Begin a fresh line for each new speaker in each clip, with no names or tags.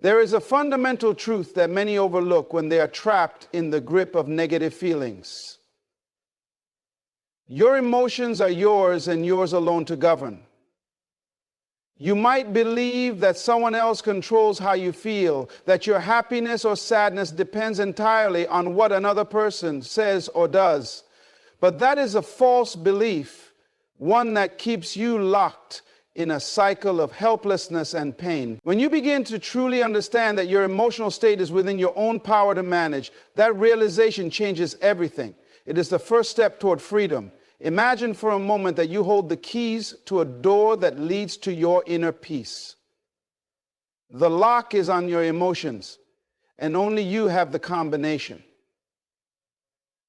There is a fundamental truth that many overlook when they are trapped in the grip of negative feelings. Your emotions are yours and yours alone to govern. You might believe that someone else controls how you feel, that your happiness or sadness depends entirely on what another person says or does. But that is a false belief, one that keeps you locked in a cycle of helplessness and pain. When you begin to truly understand that your emotional state is within your own power to manage, that realization changes everything. It is the first step toward freedom. Imagine for a moment that you hold the keys to a door that leads to your inner peace. The lock is on your emotions, and only you have the combination.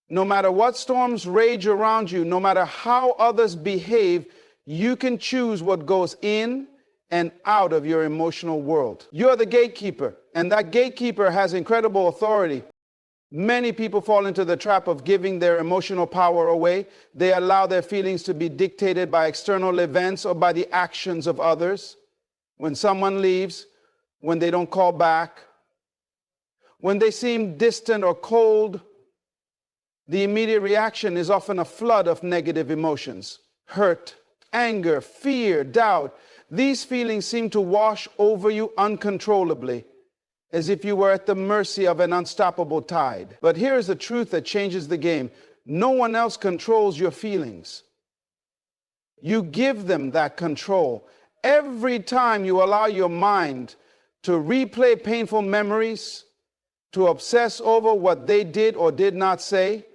No matter what storms rage around you, no matter how others behave, you can choose what goes in and out of your emotional world. You're the gatekeeper, and that gatekeeper has incredible authority. Many people fall into the trap of giving their emotional power away. They allow their feelings to be dictated by external events or by the actions of others. When someone leaves, when they don't call back, when they seem distant or cold, the immediate reaction is often a flood of negative emotions. Hurt, anger, fear, doubt. These feelings seem to wash over you uncontrollably, as if you were at the mercy of an unstoppable tide. But here is the truth that changes the game. No one else controls your feelings. You give them that control. Every time you allow your mind to replay painful memories, to obsess over what they did or did not say,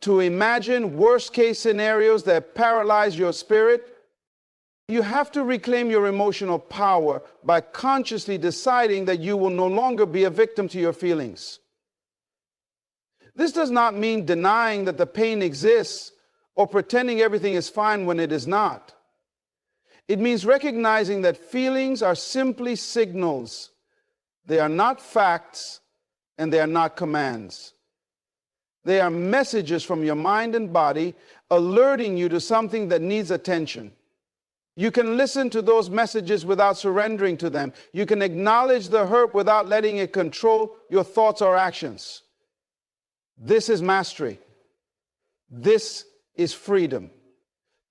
to imagine worst-case scenarios that paralyze your spirit, you have to reclaim your emotional power by consciously deciding that you will no longer be a victim to your feelings. This does not mean denying that the pain exists or pretending everything is fine when it is not. It means recognizing that feelings are simply signals. They are not facts and they are not commands. They are messages from your mind and body alerting you to something that needs attention. You can listen to those messages without surrendering to them. You can acknowledge the hurt without letting it control your thoughts or actions. This is mastery. This is freedom.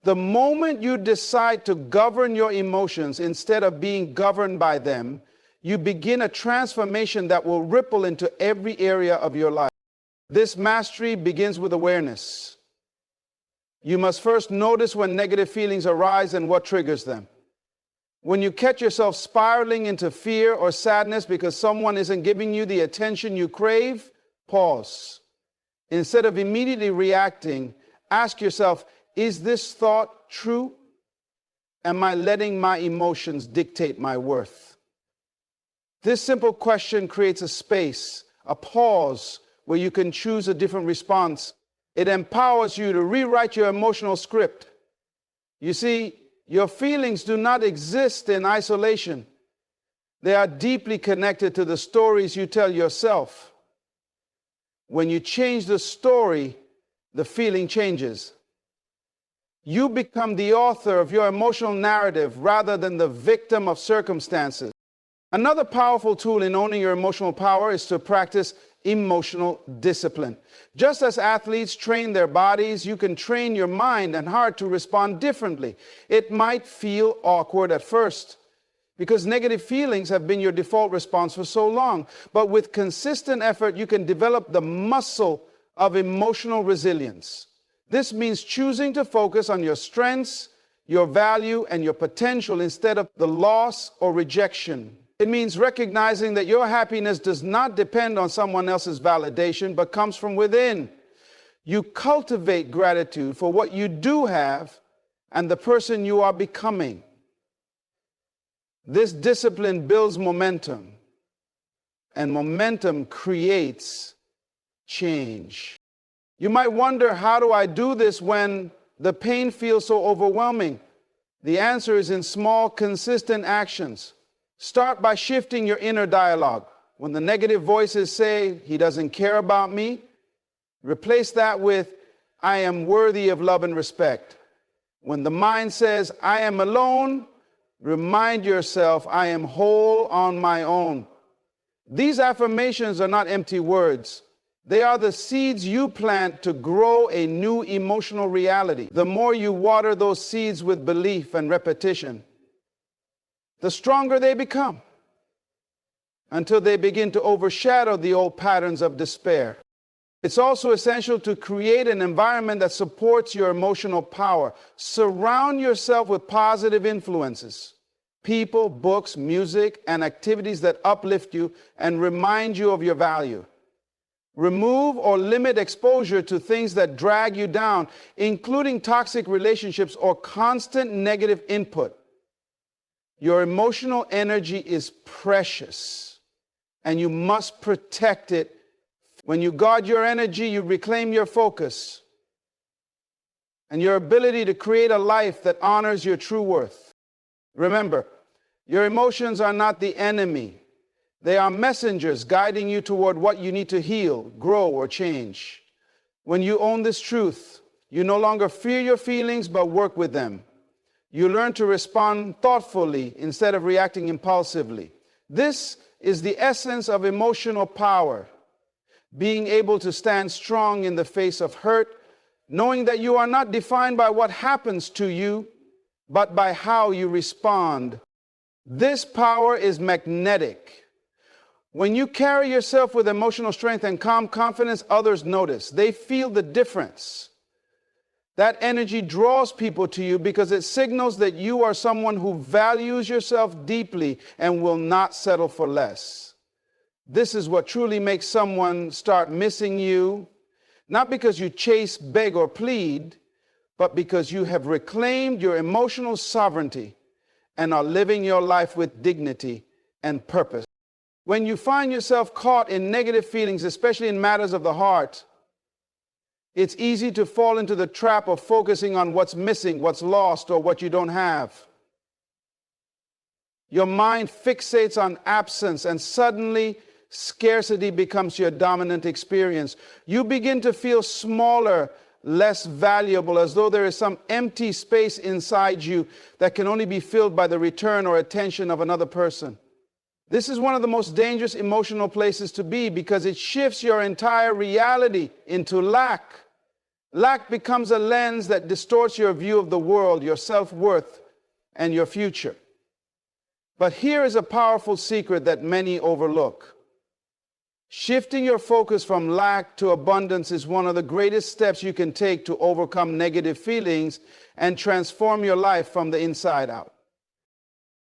The moment you decide to govern your emotions instead of being governed by them, you begin a transformation that will ripple into every area of your life. This mastery begins with awareness. You must first notice when negative feelings arise and what triggers them. When you catch yourself spiraling into fear or sadness because someone isn't giving you the attention you crave, pause. Instead of immediately reacting, ask yourself, is this thought true? Am I letting my emotions dictate my worth? This simple question creates a space, a pause, where you can choose a different response. It empowers you to rewrite your emotional script. You see, your feelings do not exist in isolation. They are deeply connected to the stories you tell yourself. When you change the story, the feeling changes. You become the author of your emotional narrative rather than the victim of circumstances. Another powerful tool in owning your emotional power is to practice emotional discipline. Just as athletes train their bodies, you can train your mind and heart to respond differently. It might feel awkward at first because negative feelings have been your default response for so long. But with consistent effort, you can develop the muscle of emotional resilience. This means choosing to focus on your strengths, your value, and your potential instead of the loss or rejection. It means recognizing that your happiness does not depend on someone else's validation, but comes from within. You cultivate gratitude for what you do have and the person you are becoming. This discipline builds momentum, and momentum creates change. You might wonder, how do I do this when the pain feels so overwhelming? The answer is in small, consistent actions. Start by shifting your inner dialogue. When the negative voices say, "He doesn't care about me," replace that with, "I am worthy of love and respect." When the mind says, "I am alone," Remind yourself, I am whole on my own. These affirmations are not empty words. They are the seeds you plant to grow a new emotional reality. The more you water those seeds with belief and repetition, the stronger they become, until they begin to overshadow the old patterns of despair. It's also essential to create an environment that supports your emotional power. Surround yourself with positive influences, people, books, music, and activities that uplift you and remind you of your value. Remove or limit exposure to things that drag you down, including toxic relationships or constant negative input. Your emotional energy is precious, and you must protect it. When you guard your energy, you reclaim your focus and your ability to create a life that honors your true worth. Remember, your emotions are not the enemy. They are messengers guiding you toward what you need to heal, grow, or change. When you own this truth, you no longer fear your feelings, but work with them. You learn to respond thoughtfully instead of reacting impulsively. This is the essence of emotional power. Being able to stand strong in the face of hurt, knowing that you are not defined by what happens to you, but by how you respond. This power is magnetic. When you carry yourself with emotional strength and calm confidence, others notice. They feel the difference. That energy draws people to you because it signals that you are someone who values yourself deeply and will not settle for less. This is what truly makes someone start missing you, not because you chase, beg, or plead, but because you have reclaimed your emotional sovereignty and are living your life with dignity and purpose. When you find yourself caught in negative feelings, especially in matters of the heart, it's easy to fall into the trap of focusing on what's missing, what's lost, or what you don't have. Your mind fixates on absence, and suddenly scarcity becomes your dominant experience. You begin to feel smaller, less valuable, as though there is some empty space inside you that can only be filled by the return or attention of another person. This is one of the most dangerous emotional places to be because it shifts your entire reality into lack. Lack becomes a lens that distorts your view of the world, your self-worth, and your future. But here is a powerful secret that many overlook. Shifting your focus from lack to abundance is one of the greatest steps you can take to overcome negative feelings and transform your life from the inside out.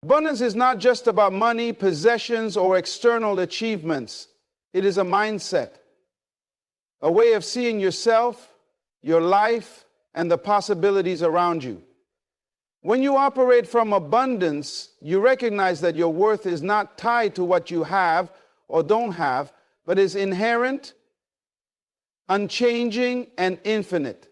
Abundance is not just about money, possessions, or external achievements. It is a mindset, a way of seeing yourself, your life, and the possibilities around you. When you operate from abundance, you recognize that your worth is not tied to what you have or don't have, but is inherent, unchanging, and infinite.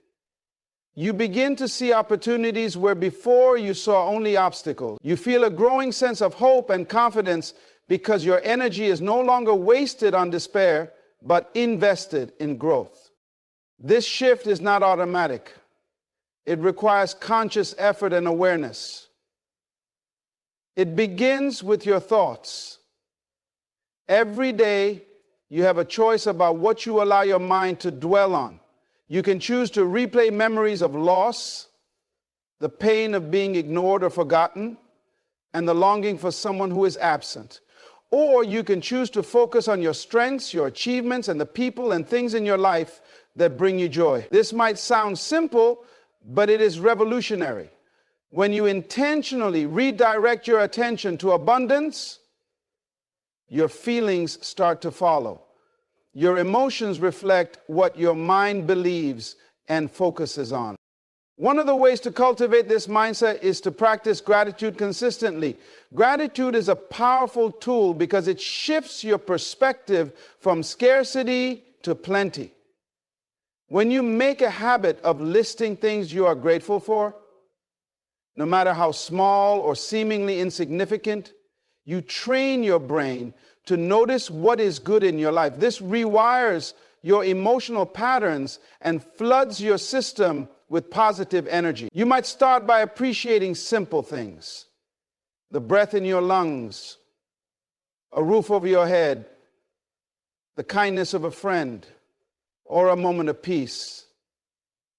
You begin to see opportunities where before you saw only obstacles. You feel a growing sense of hope and confidence because your energy is no longer wasted on despair, but invested in growth. This shift is not automatic. It requires conscious effort and awareness. It begins with your thoughts. Every day, you have a choice about what you allow your mind to dwell on. You can choose to replay memories of loss, the pain of being ignored or forgotten, and the longing for someone who is absent. Or you can choose to focus on your strengths, your achievements, and the people and things in your life that bring you joy. This might sound simple, but it is revolutionary. When you intentionally redirect your attention to abundance, your feelings start to follow. Your emotions reflect what your mind believes and focuses on. One of the ways to cultivate this mindset is to practice gratitude consistently. Gratitude is a powerful tool because it shifts your perspective from scarcity to plenty. When you make a habit of listing things you are grateful for, no matter how small or seemingly insignificant, you train your brain to notice what is good in your life. This rewires your emotional patterns and floods your system with positive energy. You might start by appreciating simple things. the breath in your lungs, a roof over your head, the kindness of a friend, or a moment of peace.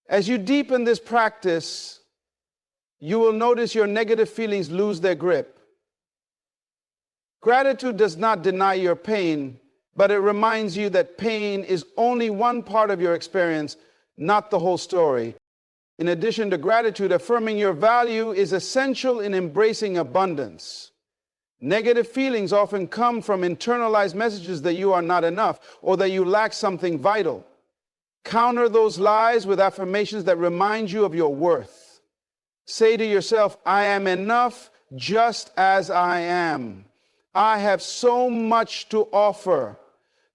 As you deepen this practice, you will notice your negative feelings lose their grip. Gratitude does not deny your pain, but it reminds you that pain is only one part of your experience, not the whole story. In addition to gratitude, affirming your value is essential in embracing abundance. Negative feelings often come from internalized messages that you are not enough or that you lack something vital. Counter those lies with affirmations that remind you of your worth. Say to yourself, I am enough just as I am. I have so much to offer.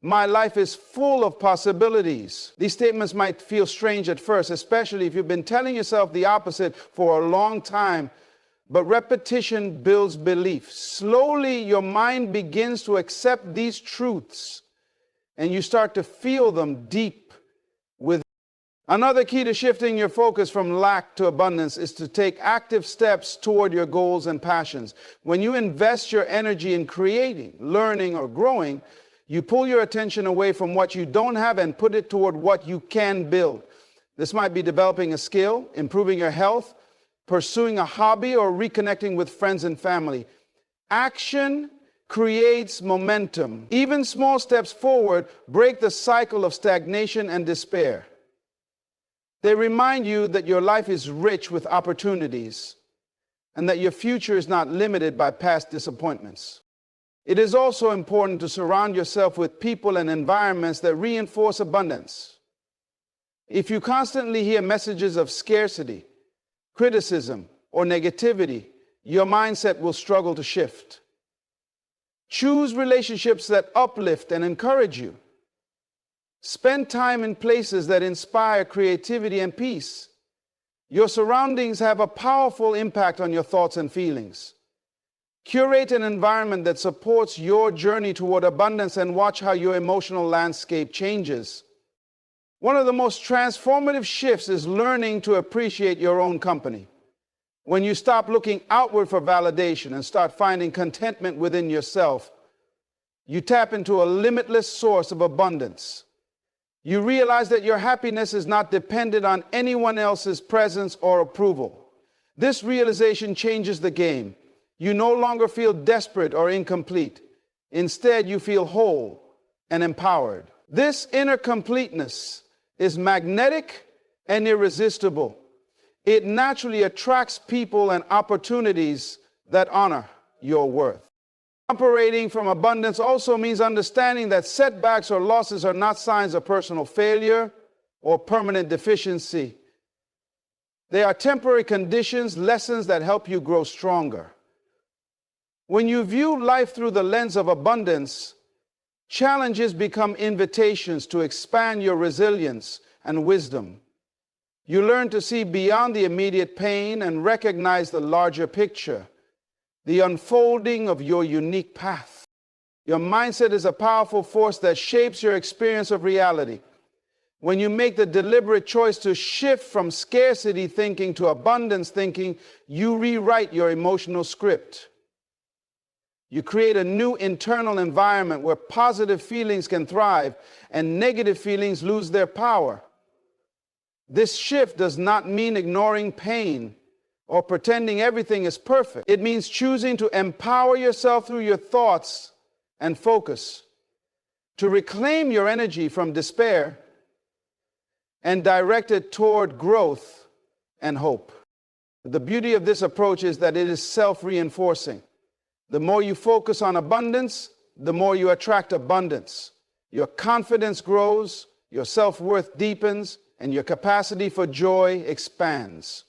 My life is full of possibilities. These statements might feel strange at first, especially if you've been telling yourself the opposite for a long time. But repetition builds belief. Slowly, your mind begins to accept these truths, and you start to feel them deep within. Another key to shifting your focus from lack to abundance is to take active steps toward your goals and passions. When you invest your energy in creating, learning, or growing, you pull your attention away from what you don't have and put it toward what you can build. This might be developing a skill, improving your health, pursuing a hobby, or reconnecting with friends and family. Action creates momentum. Even small steps forward break the cycle of stagnation and despair. They remind you that your life is rich with opportunities and that your future is not limited by past disappointments. It is also important to surround yourself with people and environments that reinforce abundance. If you constantly hear messages of scarcity, criticism, or negativity, your mindset will struggle to shift. Choose relationships that uplift and encourage you. Spend time in places that inspire creativity and peace. Your surroundings have a powerful impact on your thoughts and feelings. Curate an environment that supports your journey toward abundance and watch how your emotional landscape changes. One of the most transformative shifts is learning to appreciate your own company. When you stop looking outward for validation and start finding contentment within yourself, you tap into a limitless source of abundance. You realize that your happiness is not dependent on anyone else's presence or approval. This realization changes the game. You no longer feel desperate or incomplete. Instead, you feel whole and empowered. This inner completeness is magnetic and irresistible. It naturally attracts people and opportunities that honor your worth. Operating from abundance also means understanding that setbacks or losses are not signs of personal failure or permanent deficiency. They are temporary conditions, lessons that help you grow stronger. When you view life through the lens of abundance, challenges become invitations to expand your resilience and wisdom. You learn to see beyond the immediate pain and recognize the larger picture, the unfolding of your unique path. Your mindset is a powerful force that shapes your experience of reality. When you make the deliberate choice to shift from scarcity thinking to abundance thinking, you rewrite your emotional script. You create a new internal environment where positive feelings can thrive and negative feelings lose their power. This shift does not mean ignoring pain or pretending everything is perfect. It means choosing to empower yourself through your thoughts and focus, to reclaim your energy from despair and direct it toward growth and hope. The beauty of this approach is that it is self-reinforcing. The more you focus on abundance, the more you attract abundance. Your confidence grows, your self-worth deepens, and your capacity for joy expands.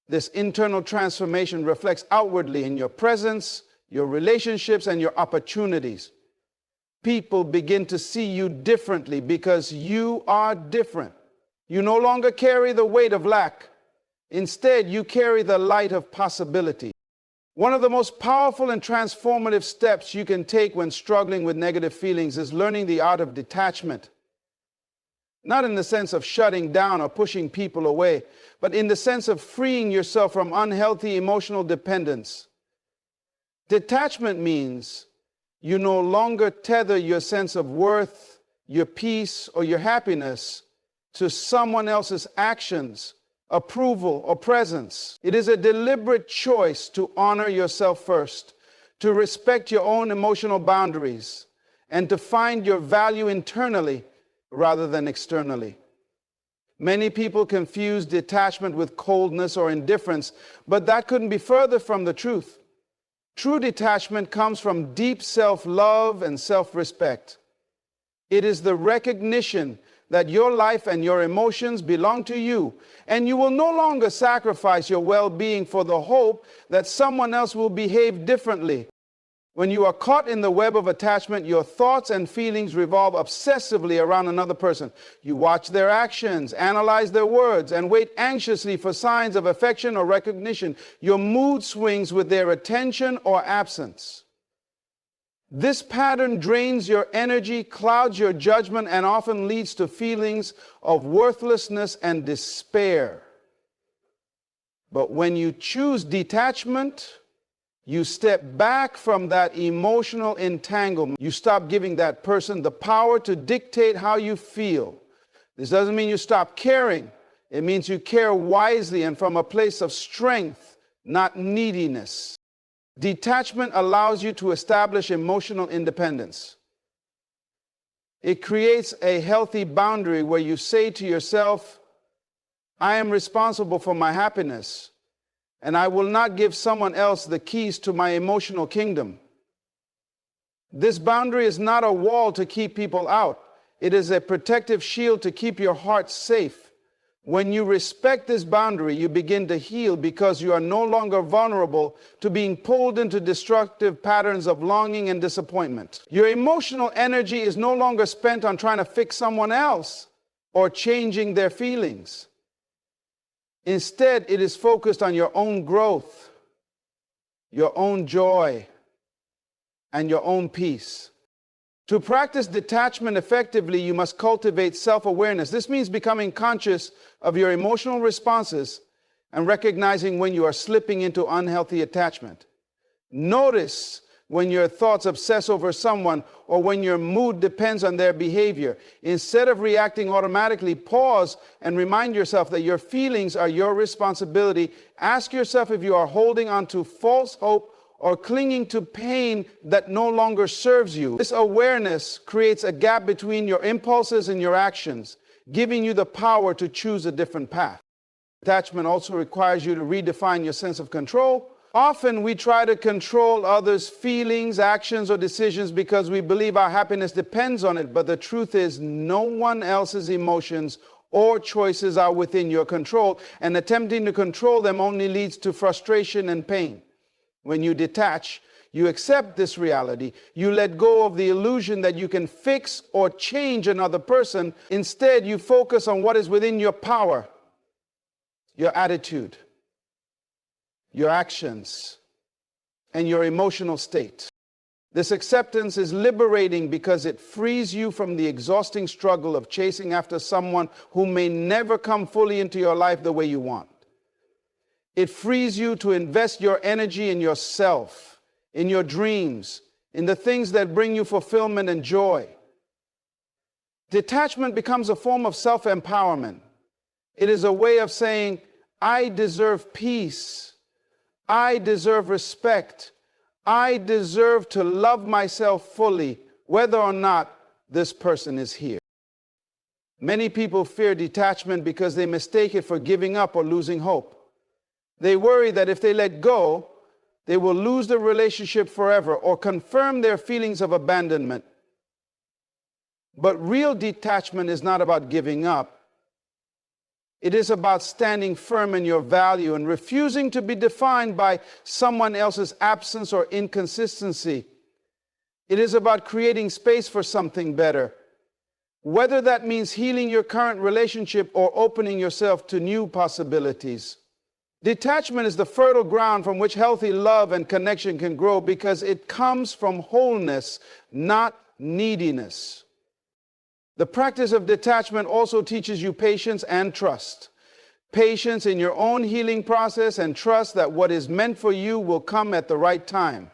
This internal transformation reflects outwardly in your presence, your relationships, and your opportunities. People begin to see you differently because you are different. You no longer carry the weight of lack. Instead, you carry the light of possibility. One of the most powerful and transformative steps you can take when struggling with negative feelings is learning the art of detachment. Not in the sense of shutting down or pushing people away, but in the sense of freeing yourself from unhealthy emotional dependence. Detachment means you no longer tether your sense of worth, your peace, or your happiness to someone else's actions, approval, or presence. It is a deliberate choice to honor yourself first, to respect your own emotional boundaries, and to find your value internally rather than externally. Many people confuse detachment with coldness or indifference, but that couldn't be further from the truth. True detachment comes from deep self-love and self-respect. It is the recognition that your life and your emotions belong to you, and you will no longer sacrifice your well-being for the hope that someone else will behave differently. When you are caught in the web of attachment, your thoughts and feelings revolve obsessively around another person. You watch their actions, analyze their words, and wait anxiously for signs of affection or recognition. Your mood swings with their attention or absence. This pattern drains your energy, clouds your judgment, and often leads to feelings of worthlessness and despair. But when you choose detachment, you step back from that emotional entanglement. You stop giving that person the power to dictate how you feel. This doesn't mean you stop caring. It means you care wisely and from a place of strength, not neediness. Detachment allows you to establish emotional independence. It creates a healthy boundary where you say to yourself, I am responsible for my happiness, and I will not give someone else the keys to my emotional kingdom. This boundary is not a wall to keep people out. It is a protective shield to keep your heart safe. When you respect this boundary, you begin to heal because you are no longer vulnerable to being pulled into destructive patterns of longing and disappointment. Your emotional energy is no longer spent on trying to fix someone else or changing their feelings. Instead, it is focused on your own growth, your own joy, and your own peace. To practice detachment effectively, you must cultivate self-awareness. This means becoming conscious of your emotional responses and recognizing when you are slipping into unhealthy attachment. Notice when your thoughts obsess over someone or when your mood depends on their behavior. Instead of reacting automatically, pause and remind yourself that your feelings are your responsibility. Ask yourself if you are holding on to false hope or clinging to pain that no longer serves you. This awareness creates a gap between your impulses and your actions, giving you the power to choose a different path. Attachment also requires you to redefine your sense of control. Often we try to control others' feelings, actions, or decisions because we believe our happiness depends on it. But the truth is, no one else's emotions or choices are within your control, and attempting to control them only leads to frustration and pain. When you detach, you accept this reality. You let go of the illusion that you can fix or change another person. Instead, you focus on what is within your power, your attitude, your actions, and your emotional state. This acceptance is liberating because it frees you from the exhausting struggle of chasing after someone who may never come fully into your life the way you want. It frees you to invest your energy in yourself, in your dreams, in the things that bring you fulfillment and joy. Detachment becomes a form of self-empowerment. It is a way of saying, I deserve peace. I deserve respect. I deserve to love myself fully, whether or not this person is here. Many people fear detachment because they mistake it for giving up or losing hope. They worry that if they let go, they will lose the relationship forever or confirm their feelings of abandonment. But real detachment is not about giving up. It is about standing firm in your value and refusing to be defined by someone else's absence or inconsistency. It is about creating space for something better, whether that means healing your current relationship or opening yourself to new possibilities. Detachment is the fertile ground from which healthy love and connection can grow because it comes from wholeness, not neediness. The practice of detachment also teaches you patience and trust. Patience in your own healing process and trust that what is meant for you will come at the right time.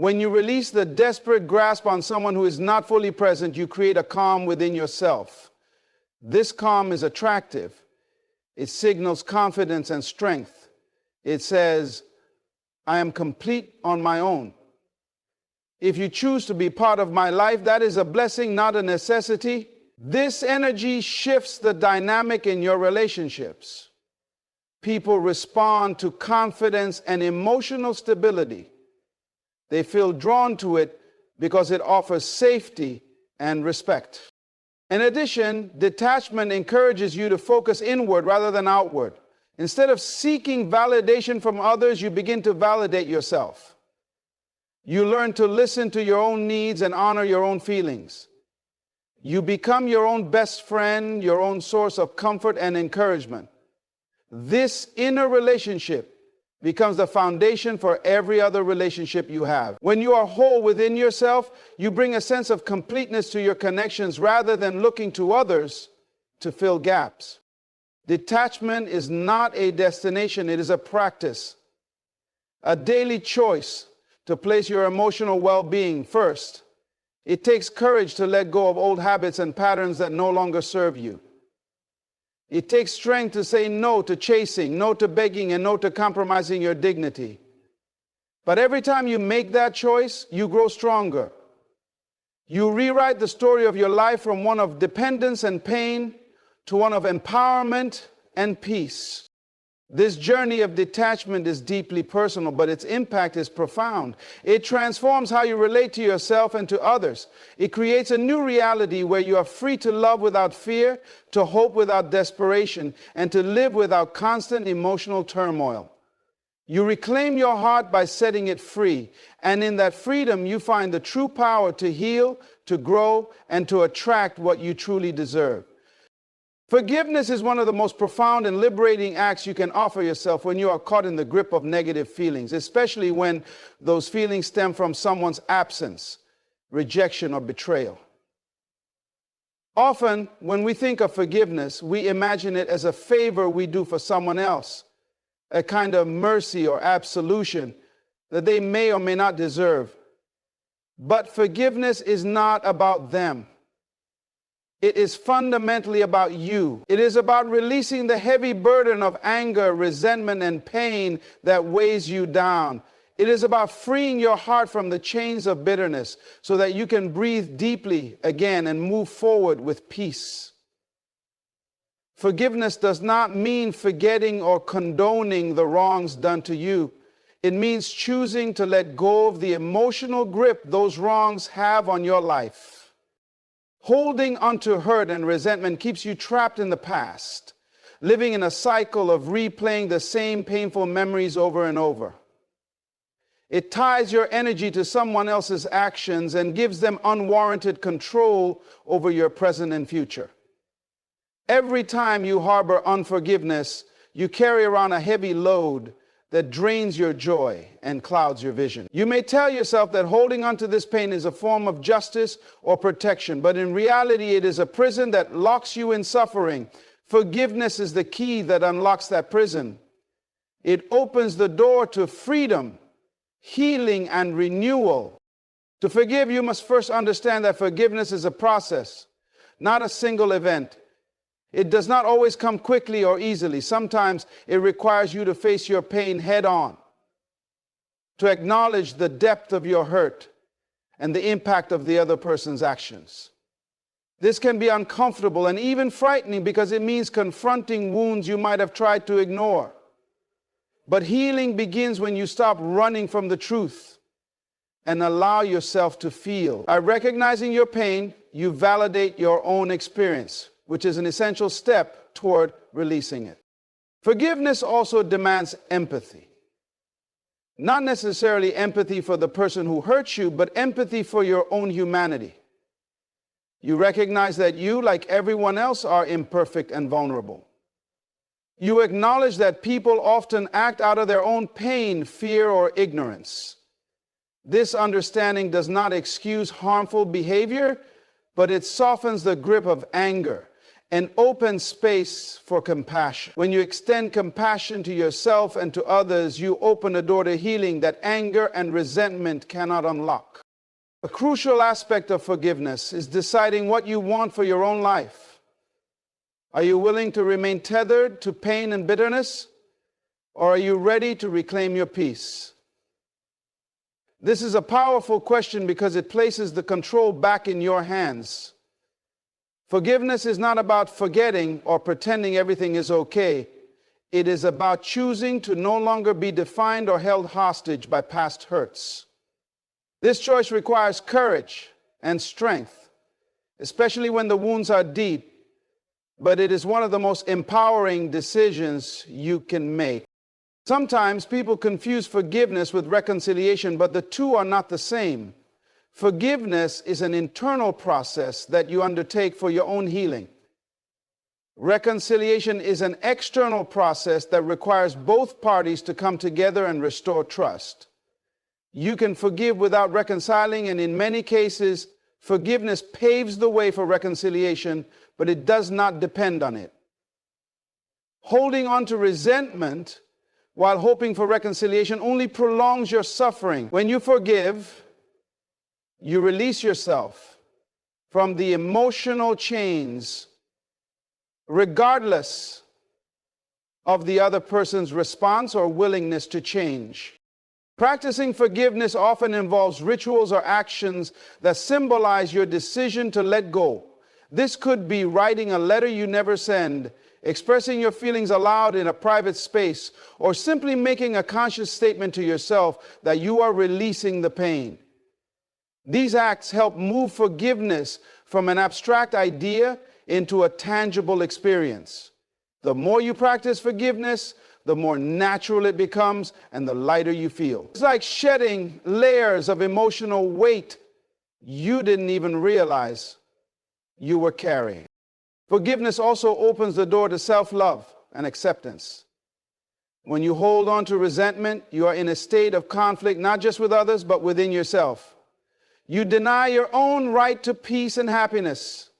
When you release the desperate grasp on someone who is not fully present, you create a calm within yourself. This calm is attractive. It signals confidence and strength. It says, I am complete on my own. If you choose to be part of my life, that is a blessing, not a necessity. This energy shifts the dynamic in your relationships. People respond to confidence and emotional stability. They feel drawn to it because it offers safety and respect. In addition, detachment encourages you to focus inward rather than outward. Instead of seeking validation from others, you begin to validate yourself. You learn to listen to your own needs and honor your own feelings. You become your own best friend, your own source of comfort and encouragement. This inner relationship becomes the foundation for every other relationship you have. When you are whole within yourself, you bring a sense of completeness to your connections rather than looking to others to fill gaps. Detachment is not a destination, it is a practice, a daily choice to place your emotional well-being first. It takes courage to let go of old habits and patterns that no longer serve you. It takes strength to say no to chasing, no to begging, and no to compromising your dignity. But every time you make that choice, you grow stronger. You rewrite the story of your life from one of dependence and pain to one of empowerment and peace. This journey of detachment is deeply personal, but its impact is profound. It transforms how you relate to yourself and to others. It creates a new reality where you are free to love without fear, to hope without desperation, and to live without constant emotional turmoil. You reclaim your heart by setting it free, and in that freedom you find the true power to heal, to grow, and to attract what you truly deserve. Forgiveness is one of the most profound and liberating acts you can offer yourself when you are caught in the grip of negative feelings, especially when those feelings stem from someone's absence, rejection, or betrayal. Often, when we think of forgiveness, we imagine it as a favor we do for someone else, a kind of mercy or absolution that they may or may not deserve. But forgiveness is not about them. It is fundamentally about you. It is about releasing the heavy burden of anger, resentment, and pain that weighs you down. It is about freeing your heart from the chains of bitterness so that you can breathe deeply again and move forward with peace. Forgiveness does not mean forgetting or condoning the wrongs done to you. It means choosing to let go of the emotional grip those wrongs have on your life. Holding onto hurt and resentment keeps you trapped in the past, living in a cycle of replaying the same painful memories over and over. It ties your energy to someone else's actions and gives them unwarranted control over your present and future. Every time you harbor unforgiveness, you carry around a heavy load that drains your joy and clouds your vision. You may tell yourself that holding on to this pain is a form of justice or protection, but in reality, it is a prison that locks you in suffering. Forgiveness is the key that unlocks that prison. It opens the door to freedom, healing, and renewal. To forgive, you must first understand that forgiveness is a process, not a single event. It does not always come quickly or easily. Sometimes it requires you to face your pain head on, to acknowledge the depth of your hurt and the impact of the other person's actions. This can be uncomfortable and even frightening because it means confronting wounds you might have tried to ignore. But healing begins when you stop running from the truth and allow yourself to feel. By recognizing your pain, you validate your own experience, which is an essential step toward releasing it. Forgiveness also demands empathy. Not necessarily empathy for the person who hurt you, but empathy for your own humanity. You recognize that you, like everyone else, are imperfect and vulnerable. You acknowledge that people often act out of their own pain, fear, or ignorance. This understanding does not excuse harmful behavior, but it softens the grip of anger, an open space for compassion. When you extend compassion to yourself and to others, you open a door to healing that anger and resentment cannot unlock. A crucial aspect of forgiveness is deciding what you want for your own life. Are you willing to remain tethered to pain and bitterness, or are you ready to reclaim your peace? This is a powerful question because it places the control back in your hands. Forgiveness is not about forgetting or pretending everything is okay. It is about choosing to no longer be defined or held hostage by past hurts. This choice requires courage and strength, especially when the wounds are deep, but it is one of the most empowering decisions you can make. Sometimes people confuse forgiveness with reconciliation, but the two are not the same. Forgiveness is an internal process that you undertake for your own healing. Reconciliation is an external process that requires both parties to come together and restore trust. You can forgive without reconciling, and in many cases, forgiveness paves the way for reconciliation, but it does not depend on it. Holding on to resentment while hoping for reconciliation only prolongs your suffering. When you forgive, you release yourself from the emotional chains, regardless of the other person's response or willingness to change. Practicing forgiveness often involves rituals or actions that symbolize your decision to let go. This could be writing a letter you never send, expressing your feelings aloud in a private space, or simply making a conscious statement to yourself that you are releasing the pain. These acts help move forgiveness from an abstract idea into a tangible experience. The more you practice forgiveness, the more natural it becomes and the lighter you feel. It's like shedding layers of emotional weight you didn't even realize you were carrying. Forgiveness also opens the door to self-love and acceptance. When you hold on to resentment, you are in a state of conflict, not just with others, but within yourself. You deny your own right to peace and happiness.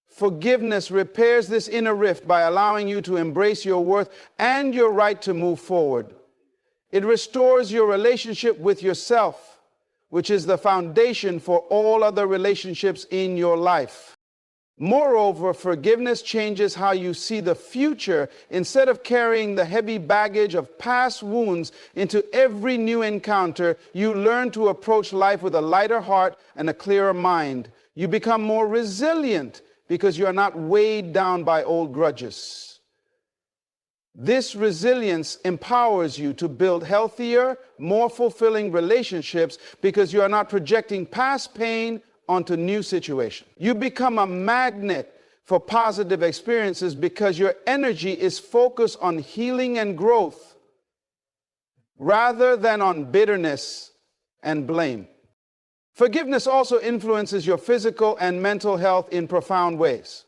Forgiveness repairs this inner rift by allowing you to embrace your worth and your right to move forward. It restores your relationship with yourself, which is the foundation for all other relationships in your life. Moreover, forgiveness changes how you see the future. Instead of carrying the heavy baggage of past wounds into every new encounter, you learn to approach life with a lighter heart and a clearer mind. You become more resilient because you are not weighed down by old grudges. This resilience empowers you to build healthier, more fulfilling relationships because you are not projecting past pain onto new situations. You become a magnet for positive experiences because your energy is focused on healing and growth rather than on bitterness and blame. Forgiveness also influences your physical and mental health in profound ways.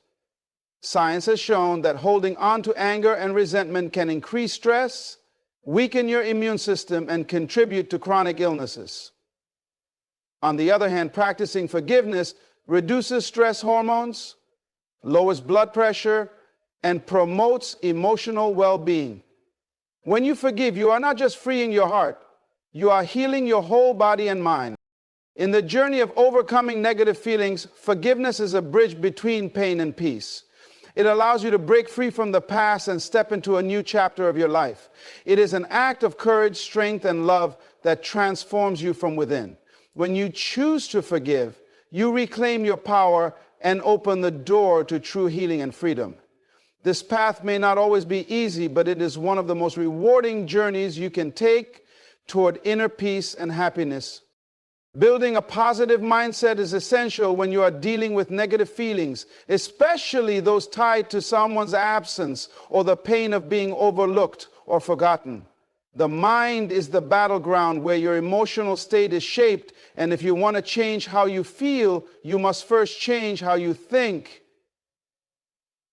Science has shown that holding on to anger and resentment can increase stress, weaken your immune system, and contribute to chronic illnesses. On the other hand, practicing forgiveness reduces stress hormones, lowers blood pressure, and promotes emotional well-being. When you forgive, you are not just freeing your heart, you are healing your whole body and mind. In the journey of overcoming negative feelings, forgiveness is a bridge between pain and peace. It allows you to break free from the past and step into a new chapter of your life. It is an act of courage, strength, and love that transforms you from within. When you choose to forgive, you reclaim your power and open the door to true healing and freedom. This path may not always be easy, but it is one of the most rewarding journeys you can take toward inner peace and happiness. Building a positive mindset is essential when you are dealing with negative feelings, especially those tied to someone's absence or the pain of being overlooked or forgotten. The mind is the battleground where your emotional state is shaped, and if you want to change how you feel, you must first change how you think.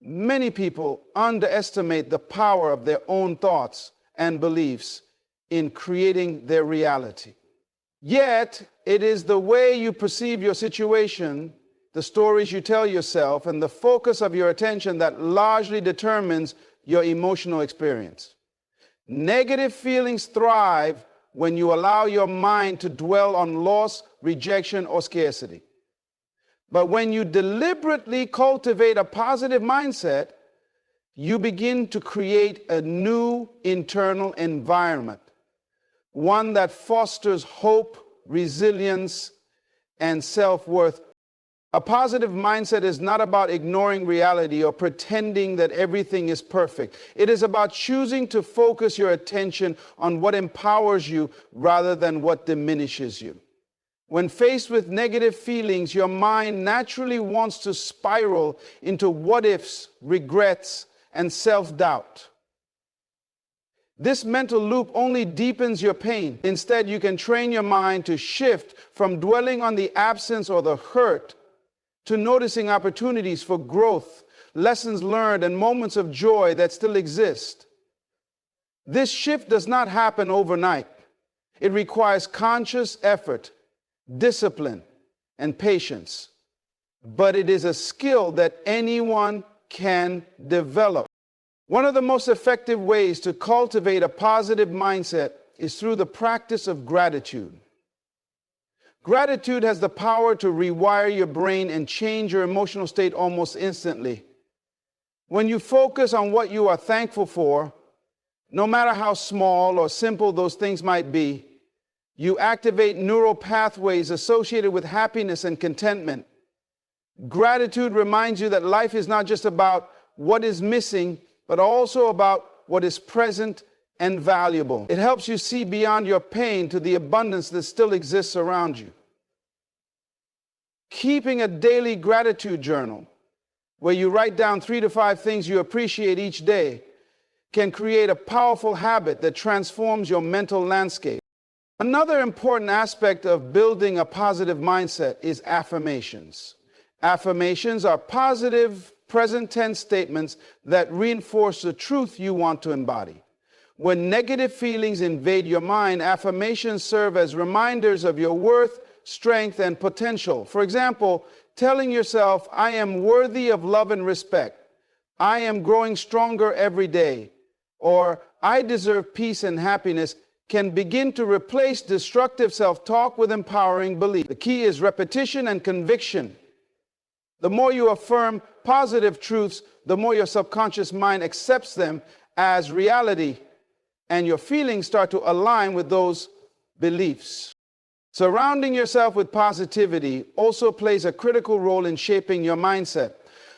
Many people underestimate the power of their own thoughts and beliefs in creating their reality. Yet, it is the way you perceive your situation the stories you tell yourself, and the focus of your attention that largely determines your emotional experience. Negative feelings thrive when you allow your mind to dwell on loss, rejection, or scarcity. But when you deliberately cultivate a positive mindset, you begin to create a new internal environment, one that fosters hope, resilience, and self-worth. A positive mindset is not about ignoring reality or pretending that everything is perfect. It is about choosing to focus your attention on what empowers you rather than what diminishes you. When faced with negative feelings, your mind naturally wants to spiral into what-ifs, regrets, and self-doubt. This mental loop only deepens your pain. Instead, you can train your mind to shift from dwelling on the absence or the hurt to noticing opportunities for growth, lessons learned, and moments of joy that still exist. This shift does not happen overnight. It requires conscious effort, discipline, and patience. But it is a skill that anyone can develop. One of the most effective ways to cultivate a positive mindset is through the practice of gratitude. Gratitude has the power to rewire your brain and change your emotional state almost instantly. When you focus on what you are thankful for, no matter how small or simple those things might be, you activate neural pathways associated with happiness and contentment. Gratitude reminds you that life is not just about what is missing, but also about what is present and valuable. It helps you see beyond your pain to the abundance that still exists around you. Keeping a daily gratitude journal, where you write down 3 to 5 things you appreciate each day, can create a powerful habit that transforms your mental landscape. Another important aspect of building a positive mindset is affirmations. Affirmations are positive, present tense statements that reinforce the truth you want to embody. When negative feelings invade your mind, affirmations serve as reminders of your worth, strength, and potential. For example, telling yourself, "I am worthy of love and respect," "I am growing stronger every day," or "I deserve peace and happiness," can begin to replace destructive self-talk with empowering belief. The key is repetition and conviction. The more you affirm positive truths, the more your subconscious mind accepts them as reality, and your feelings start to align with those beliefs. Surrounding yourself with positivity also plays a critical role in shaping your mindset.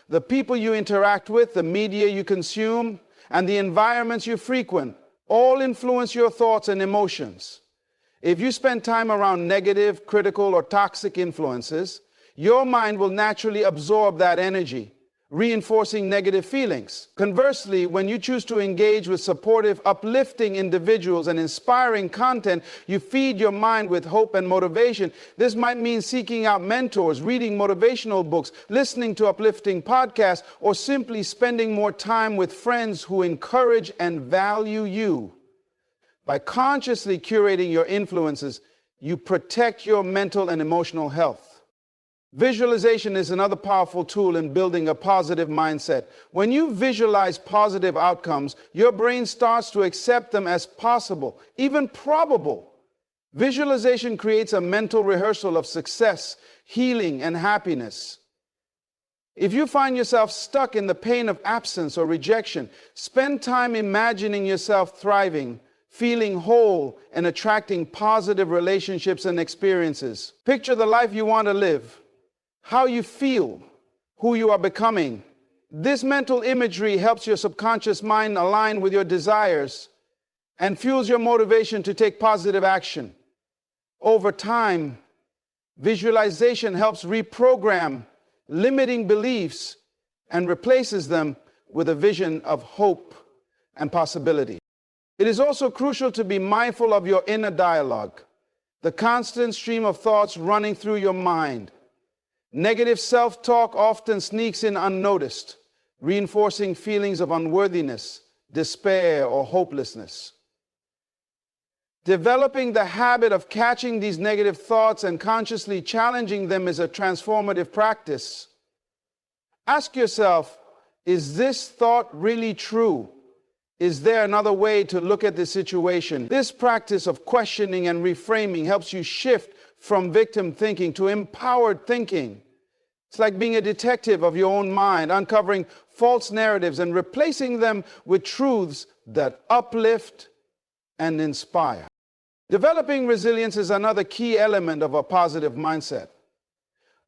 The people you interact with, the media you consume, and the environments you frequent all influence your thoughts and emotions. If you spend time around negative, critical, or toxic influences, your mind will naturally absorb that energy, reinforcing negative feelings. Conversely, when you choose to engage with supportive, uplifting individuals and inspiring content, you feed your mind with hope and motivation. This might mean seeking out mentors, reading motivational books, listening to uplifting podcasts, or simply spending more time with friends who encourage and value you. By consciously curating your influences, you protect your mental and emotional health. Visualization is another powerful tool in building a positive mindset. When you visualize positive outcomes, your brain starts to accept them as possible, even probable. Visualization creates a mental rehearsal of success, healing, and happiness. If you find yourself stuck in the pain of absence or rejection, spend time imagining yourself thriving, feeling whole, and attracting positive relationships and experiences. Picture the life you want to live, how you feel, who you are becoming. This mental imagery helps your subconscious mind align with your desires and fuels your motivation to take positive action. Over time, visualization helps reprogram limiting beliefs and replaces them with a vision of hope and possibility. It is also crucial to be mindful of your inner dialogue, the constant stream of thoughts running through your mind. Negative self-talk often sneaks in unnoticed, reinforcing feelings of unworthiness, despair, or hopelessness. Developing the habit of catching these negative thoughts and consciously challenging them is a transformative practice. Ask yourself, is this thought really true? Is there another way to look at the situation? This practice of questioning and reframing helps you shift from victim thinking to empowered thinking. It's like being a detective of your own mind, uncovering false narratives and replacing them with truths that uplift and inspire. Developing resilience is another key element of a positive mindset.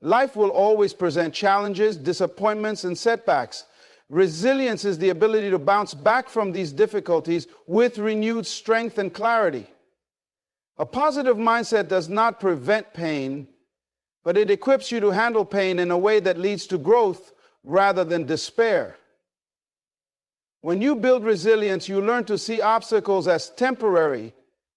Life will always present challenges, disappointments, and setbacks. Resilience is the ability to bounce back from these difficulties with renewed strength and clarity. A positive mindset does not prevent pain, but it equips you to handle pain in a way that leads to growth rather than despair. When you build resilience, you learn to see obstacles as temporary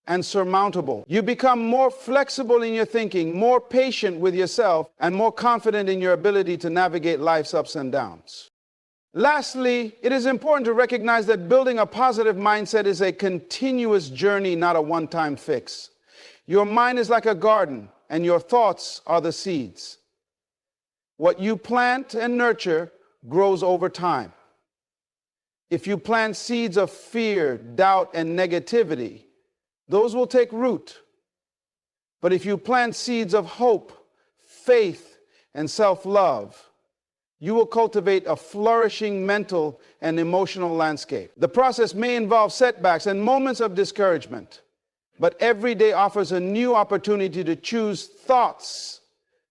and surmountable. You become more flexible in your thinking, more patient with yourself, and more confident in your ability to navigate life's ups and downs. Lastly, it is important to recognize that building a positive mindset is a continuous journey, not a one-time fix. Your mind is like a garden, and your thoughts are the seeds. What you plant and nurture grows over time. If you plant seeds of fear, doubt, and negativity, those will take root. But if you plant seeds of hope, faith, and self-love, you will cultivate a flourishing mental and emotional landscape. The process may involve setbacks and moments of discouragement, but every day offers a new opportunity to choose thoughts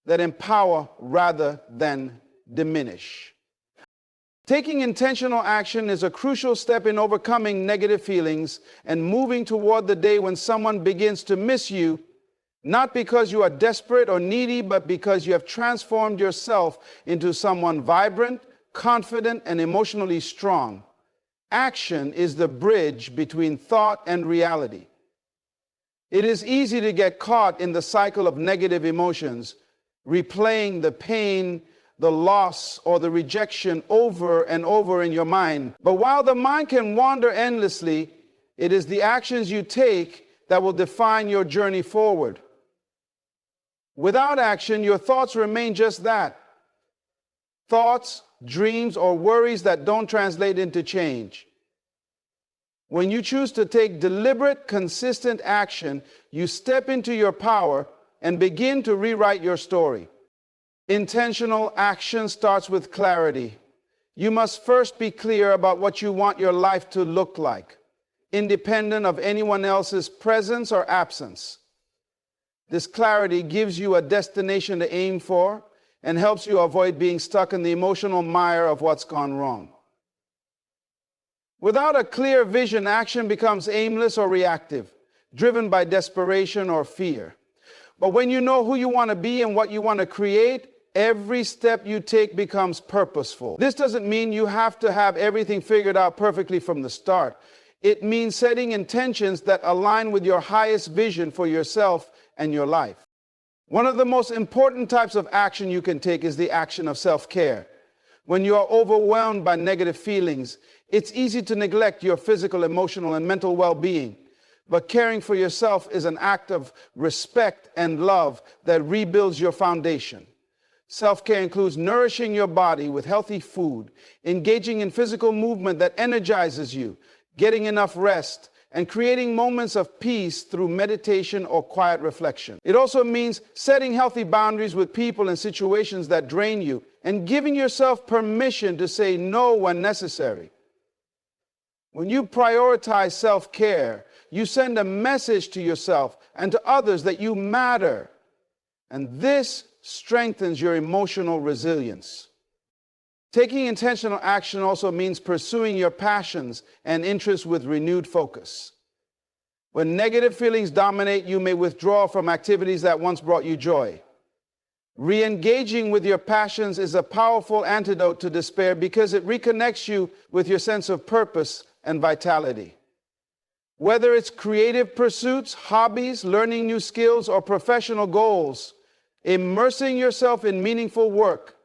that empower rather than diminish. Taking intentional action is a crucial step in overcoming negative feelings and moving toward the day when someone begins to miss you, not because you are desperate or needy, but because you have transformed yourself into someone vibrant, confident, and emotionally strong. Action is the bridge between thought and reality. It is easy to get caught in the cycle of negative emotions, replaying the pain, the loss, or the rejection over and over in your mind. But while the mind can wander endlessly, it is the actions you take that will define your journey forward. Without action, your thoughts remain just that. Thoughts, dreams, or worries that don't translate into change. When you choose to take deliberate, consistent action, you step into your power and begin to rewrite your story. Intentional action starts with clarity. You must first be clear about what you want your life to look like, independent of anyone else's presence or absence. This clarity gives you a destination to aim for and helps you avoid being stuck in the emotional mire of what's gone wrong. Without a clear vision, action becomes aimless or reactive, driven by desperation or fear. But when you know who you want to be and what you want to create, every step you take becomes purposeful. This doesn't mean you have to have everything figured out perfectly from the start. It means setting intentions that align with your highest vision for yourself and your life. One of the most important types of action you can take is the action of self-care. When you are overwhelmed by negative feelings, it's easy to neglect your physical, emotional, and mental well-being. But caring for yourself is an act of respect and love that rebuilds your foundation. Self-care includes nourishing your body with healthy food, engaging in physical movement that energizes you, getting enough rest, and creating moments of peace through meditation or quiet reflection. It also means setting healthy boundaries with people and situations that drain you and giving yourself permission to say no when necessary. When you prioritize self-care, you send a message to yourself and to others that you matter. And this strengthens your emotional resilience. Taking intentional action also means pursuing your passions and interests with renewed focus. When negative feelings dominate, you may withdraw from activities that once brought you joy. Re-engaging with your passions is a powerful antidote to despair because it reconnects you with your sense of purpose and vitality. Whether it's creative pursuits, hobbies, learning new skills, or professional goals, immersing yourself in meaningful work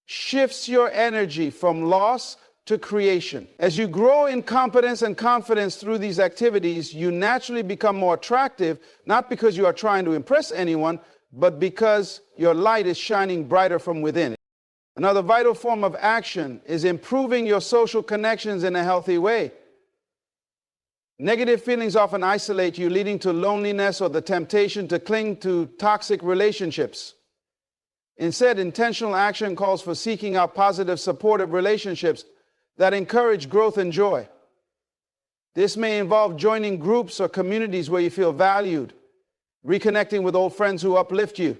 shifts your energy from loss to creation. As you grow in competence and confidence through these activities, you naturally become more attractive, not because you are trying to impress anyone, but because your light is shining brighter from within. Another vital form of action is improving your social connections in a healthy way. Negative feelings often isolate you, leading to loneliness or the temptation to cling to toxic relationships. Instead, intentional action calls for seeking out positive, supportive relationships that encourage growth and joy. This may involve joining groups or communities where you feel valued, reconnecting with old friends who uplift you,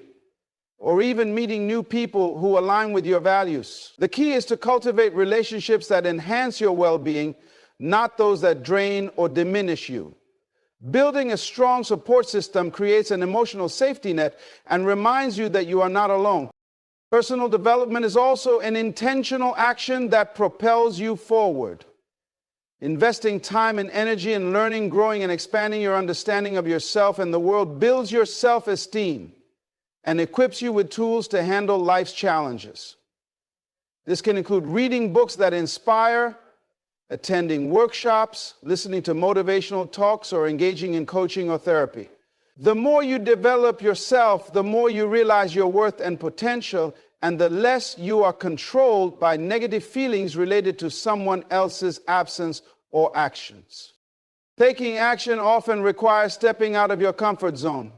or even meeting new people who align with your values. The key is to cultivate relationships that enhance your well-being, not those that drain or diminish you. Building a strong support system creates an emotional safety net and reminds you that you are not alone. Personal development is also an intentional action that propels you forward. Investing time and energy in learning, growing, and expanding your understanding of yourself and the world builds your self-esteem and equips you with tools to handle life's challenges. This can include reading books that inspire, attending workshops, listening to motivational talks, or engaging in coaching or therapy. The more you develop yourself, the more you realize your worth and potential, and the less you are controlled by negative feelings related to someone else's absence or actions. Taking action often requires stepping out of your comfort zone.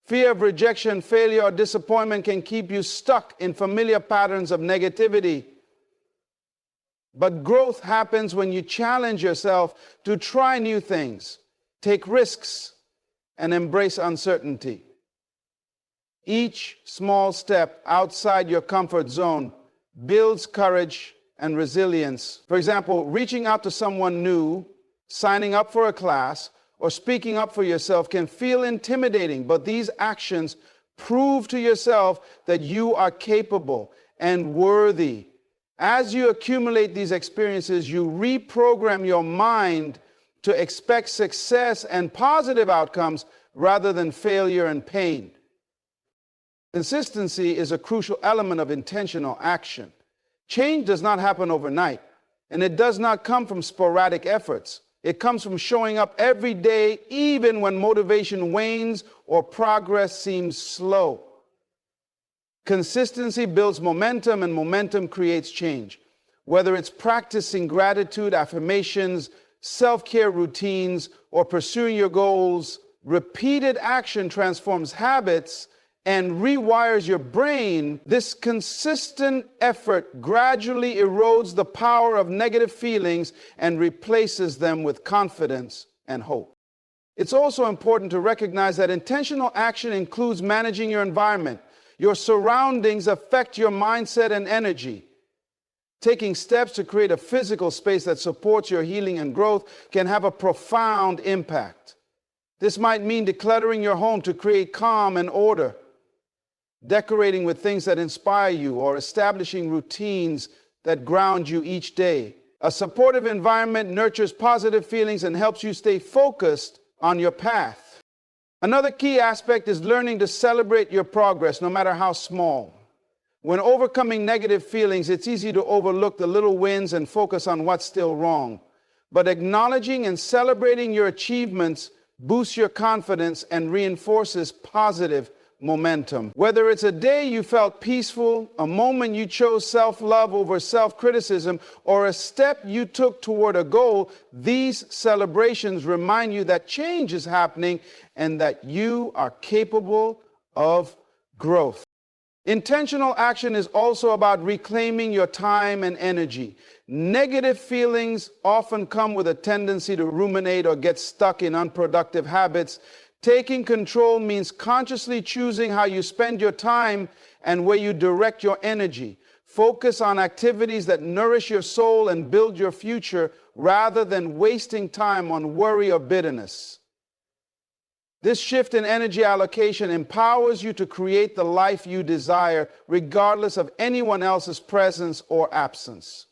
Fear of rejection, failure, or disappointment can keep you stuck in familiar patterns of negativity. But growth happens when you challenge yourself to try new things, take risks, and embrace uncertainty. Each small step outside your comfort zone builds courage and resilience. For example, reaching out to someone new, signing up for a class, or speaking up for yourself can feel intimidating, but these actions prove to yourself that you are capable and worthy. As you accumulate these experiences, you reprogram your mind to expect success and positive outcomes rather than failure and pain. Consistency is a crucial element of intentional action. Change does not happen overnight, and it does not come from sporadic efforts. It comes from showing up every day, even when motivation wanes or progress seems slow. Consistency builds momentum, and momentum creates change. Whether it's practicing gratitude, affirmations, self-care routines, or pursuing your goals, repeated action transforms habits and rewires your brain. This consistent effort gradually erodes the power of negative feelings and replaces them with confidence and hope. It's also important to recognize that intentional action includes managing your environment. Your surroundings affect your mindset and energy. Taking steps to create a physical space that supports your healing and growth can have a profound impact. This might mean decluttering your home to create calm and order, decorating with things that inspire you, or establishing routines that ground you each day. A supportive environment nurtures positive feelings and helps you stay focused on your path. Another key aspect is learning to celebrate your progress, no matter how small. When overcoming negative feelings, it's easy to overlook the little wins and focus on what's still wrong. But acknowledging and celebrating your achievements boosts your confidence and reinforces positive momentum. Whether it's a day you felt peaceful, a moment you chose self-love over self-criticism, or a step you took toward a goal, these celebrations remind you that change is happening and that you are capable of growth. Intentional action is also about reclaiming your time and energy. Negative feelings often come with a tendency to ruminate or get stuck in unproductive habits. Taking control means consciously choosing how you spend your time and where you direct your energy. Focus on activities that nourish your soul and build your future rather than wasting time on worry or bitterness. This shift in energy allocation empowers you to create the life you desire, regardless of anyone else's presence or absence.